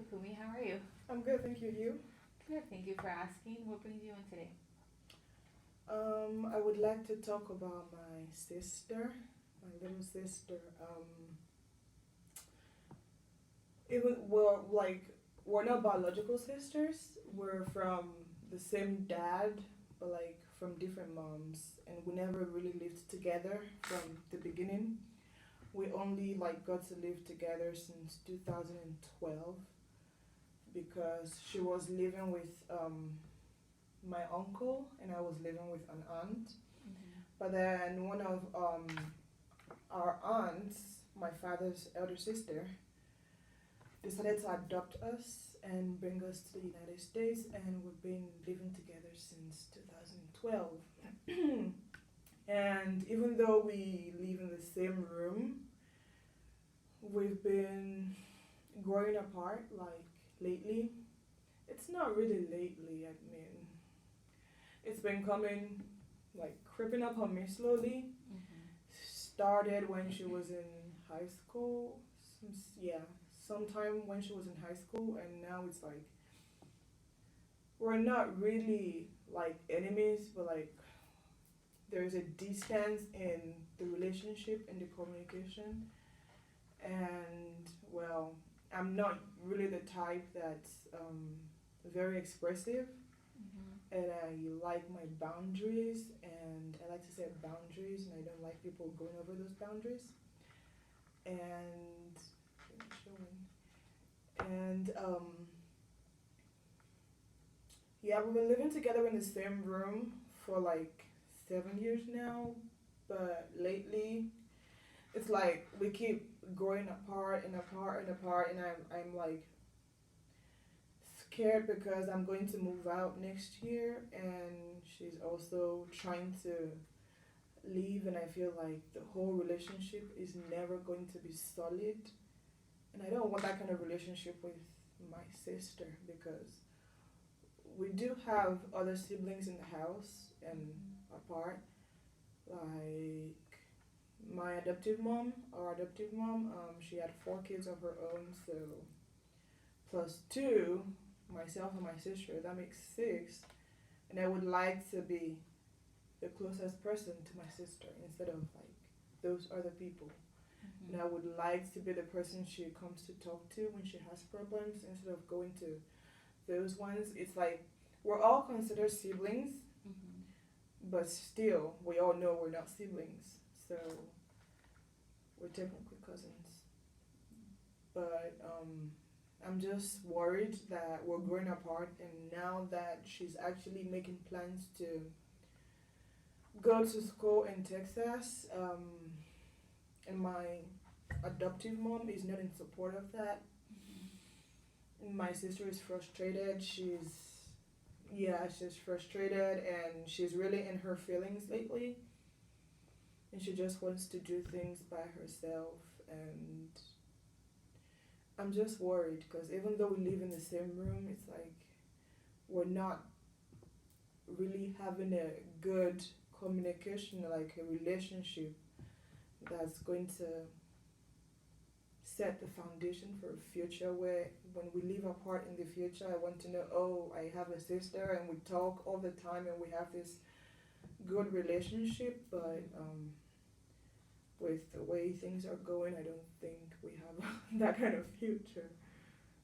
Bukunmi. How are you? I'm good, thank you. You? Good, thank you for asking. What brings you in today? I would like to talk about my sister, my little sister. Even we're not biological sisters. We're from the same dad, but like from different moms, and we never really lived together from the beginning. We only like got to live together since 2012 because she was living with my uncle and I was living with an aunt. Mm-hmm. But then one of our aunts, my father's elder sister, decided to adopt us and bring us to the United States, and we've been living together since 2012. And even though we live in the same room, we've been growing apart like lately. It's not really lately, I mean, it's been coming like creeping up on me slowly. Mm-hmm. Started when she was in high school. Yeah, sometime when she was in high school, and now it's like we're not really like enemies, but like there's a distance in the relationship and the communication. And well, I'm not really the type that's very expressive, Mm-hmm. and I like my boundaries, and I like to set boundaries, and I don't like people going over those boundaries. And yeah, we've been living together in the same room for like 7 years now, but lately it's like we keep growing apart and apart and apart, and I'm like scared because I'm going to move out next year, and she's also trying to leave, and I feel like the whole relationship is never going to be solid, and I don't want that kind of relationship with my sister because we do have other siblings in the house and Mm-hmm. apart, like my adoptive mom, our adoptive mom, she had 4 kids of her own, so plus two, myself and my sister, that makes six, and I would like to be the closest person to my sister instead of like those other people. And I Mm-hmm. would like to be the person she comes to talk to when she has problems instead of going to those ones. It's like we're all considered siblings, Mm-hmm. but still, we all know we're not siblings. So we're technically cousins. But I'm just worried that we're growing apart, and now that she's actually making plans to go to school in Texas, and my adoptive mom is not in support of that. My sister is frustrated. She's frustrated, and she's really in her feelings lately, and she just wants to do things by herself, and I'm just worried because even though we live in the same room, it's like we're not really having a good communication, like a relationship that's going to set the foundation for a future where when we live apart in the future, I want to know, oh, I have a sister and we talk all the time and we have this good relationship, but with the way things are going, I don't think we have that kind of future.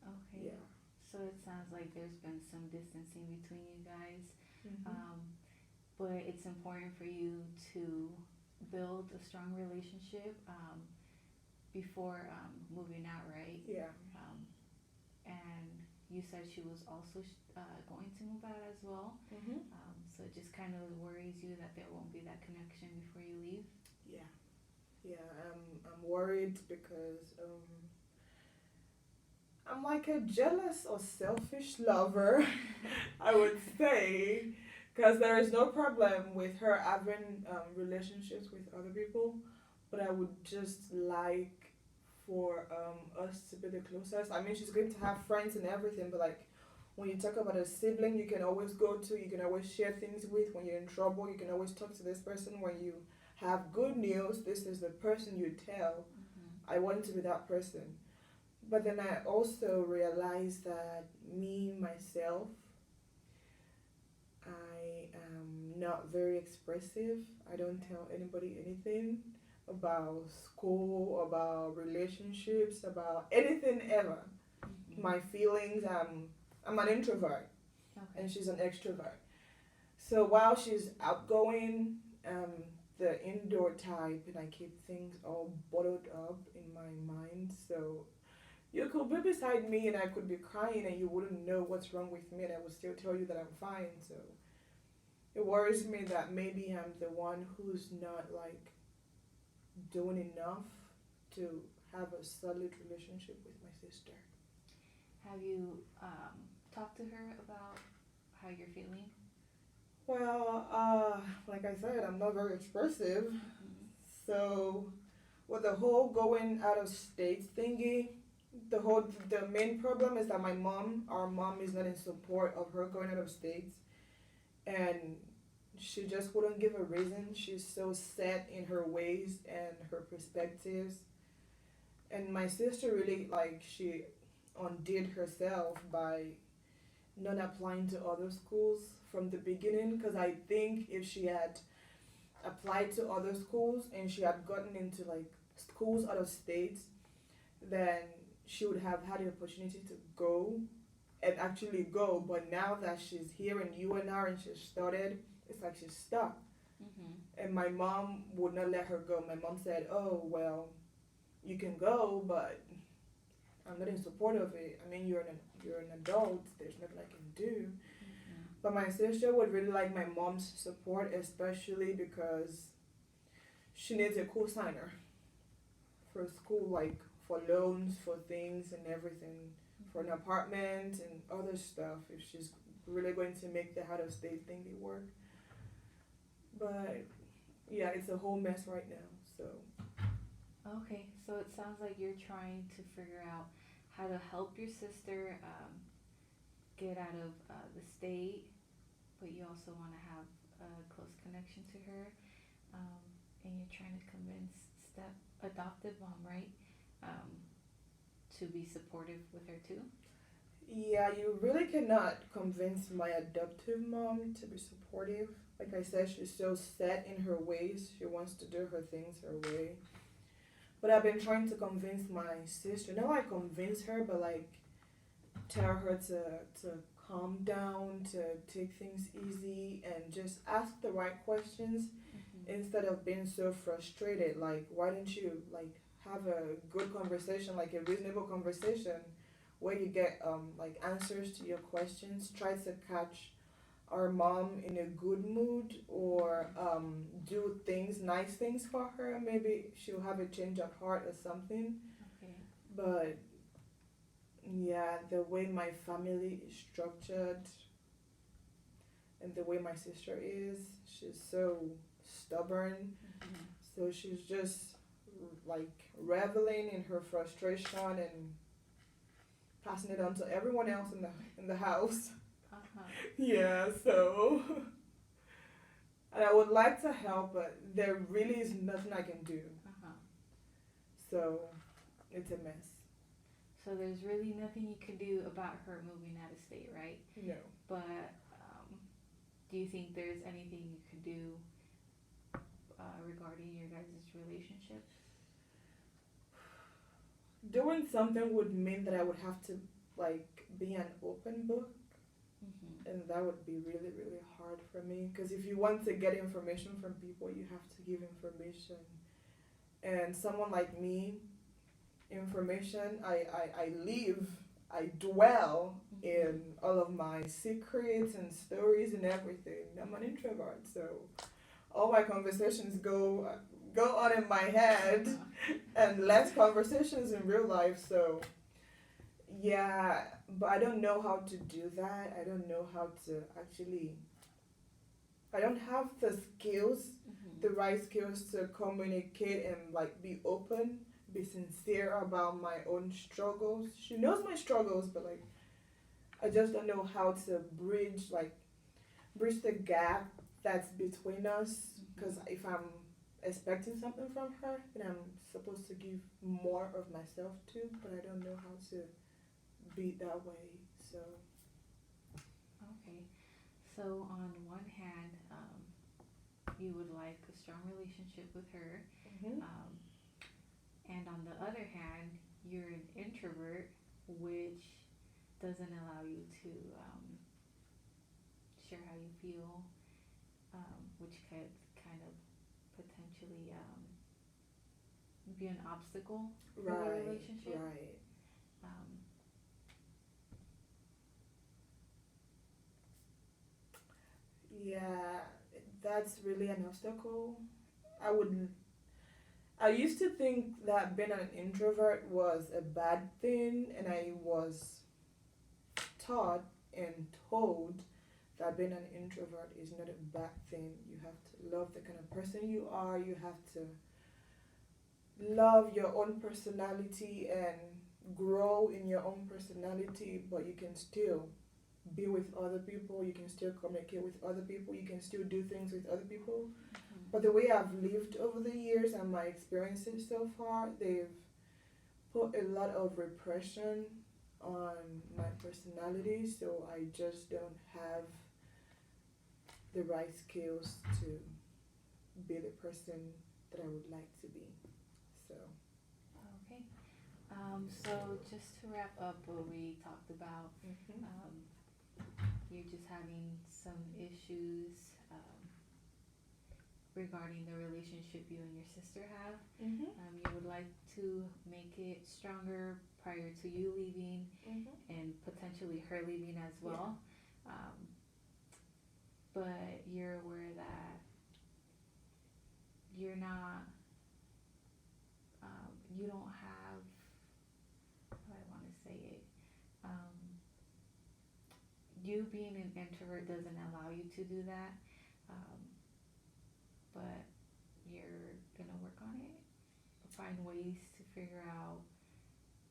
Okay. Yeah. So it sounds like there's been some distancing between you guys, Mhm. um, but it's important for you to build a strong relationship before moving out, right? Yeah. Um, and you said she was also going to move out as well. Mhm. So it just kind of worries you that there won't be that connection before you leave. Yeah. Yeah. I'm worried because I'm like a jealous or selfish lover, I would say, because there is no problem with her having relationships with other people, but I would just like for us to be the closest. I mean, she's going to have friends and everything, but like when you talk about a sibling, you can always go to, you can always share things with. When you're in trouble, you can always talk to this person. When you have good news, this is the person you tell. Mm-hmm. I want to be that person. But then I also realized that me, myself, I am not very expressive. I don't tell anybody anything about school, about relationships, about anything ever. My feelings, I'm an introvert Okay. and she's an extrovert. So while she's outgoing, the indoor type, and I keep things all bottled up in my mind. So you could be beside me and I could be crying and you wouldn't know what's wrong with me and I would still tell you that I'm fine. So it worries me that maybe I'm the one who's not like doing enough to have a solid relationship with my sister. Have you talked to her about how you're feeling? Well, like I said, I'm not very expressive. Mm-hmm. So with the whole going out of state thingy, the main problem is that our mom is not in support of her going out of state, and she just wouldn't give a reason. She's so set in her ways and her perspectives. And my sister really like she undid herself by not applying to other schools from the beginning because I think if she had applied to other schools and she had gotten into like schools out of state, then she would have had the opportunity to go and actually go. But now that she's here in UNR and she's started, it's like she's stuck. Mm-hmm. And my mom would not let her go. My mom said, "Oh well, you can go, but I'm not in support of it. I mean, you're an adult. There's nothing I can do." Mm-hmm. But my sister would really like my mom's support, especially because she needs a co-signer for school, like for loans, for things and everything, for an apartment and other stuff. If she's really going to make the out of state thingy work, but yeah, it's a whole mess right now. So Okay, so it sounds like you're trying to figure out how to help your sister get out of the state, but you also want to have a close connection to her, um, and you're trying to convince step adoptive mom, right, um, to be supportive with her too. yeah, you really cannot convince my adoptive mom to be supportive. Like I said, she's so set in her ways. She wants to do her things her way. But I've been trying to convince my sister. Not like convince her, but like tell her to calm down, to take things easy, and just ask the right questions Mm-hmm. instead of being so frustrated. Like, why don't you like have a good conversation, like a reasonable conversation, where you get like answers to your questions. Try to catch our mom in a good mood or do things, nice things for her. Maybe she'll have a change of heart or something. Okay. But yeah, the way my family is structured and the way my sister is, she's so stubborn. Mm-hmm. So she's just like reveling in her frustration and passing it on to everyone else in the house. Uh-huh. Yeah, so and I would like to help, but there really is nothing I can do. Uh-huh. So it's a mess. So there's really nothing you can do about her moving out of state, right? No. But do you think there's anything you could do regarding your guys' relationship? Doing something would mean that I would have to like be an open book, Mm-hmm. and that would be really really hard for me because if you want to get information from people, you have to give information. And someone like me, information, I live, I dwell in all of my secrets and stories and everything. I'm an introvert, so all my conversations go on in my head Uh-huh. and less conversations in real life. So yeah, but I don't know how to do that. I don't know how to actually. I don't have the skills, Mm-hmm. the right skills to communicate and like be open, be sincere about my own struggles. She knows my struggles, but like I just don't know how to bridge the gap that's between us. Because if I'm expecting something from her that I'm supposed to give more of myself to, but I don't know how to be that way. So Okay. So on one hand, you would like a strong relationship with her, hmm um, and on the other hand, you're an introvert, which doesn't allow you to share how you feel, which could kind of potentially be an obstacle for the right, relationship. right. Um, Yeah, that's really an obstacle. I would. I used to think that being an introvert was a bad thing, and I was taught and told that being an introvert is not a bad thing. You have to love the kind of person you are. You have to love your own personality and grow in your own personality, but you can still be with other people. You can still communicate with other people. You can still do things with other people. But the way I've lived over the years and my experiences so far, they've put a lot of repression on my personality, so I just don't have the right skills to be the person that I would like to be. So, okay. So just to wrap up what we talked about, hmm um, you're just having some issues regarding the relationship you and your sister have. hmm You would like to make it stronger prior to you leaving hmm and potentially her leaving as yeah, well. Um, but you're aware that you're not, you don't have, how do I want to say it? Um, you being an introvert doesn't allow you to do that. Um, but you're gonna work on it, find ways to figure out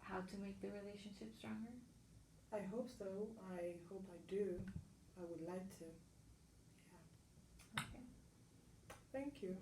how to make the relationship stronger. I hope so. I hope I do. I would like to. Yeah. Okay. Thank you.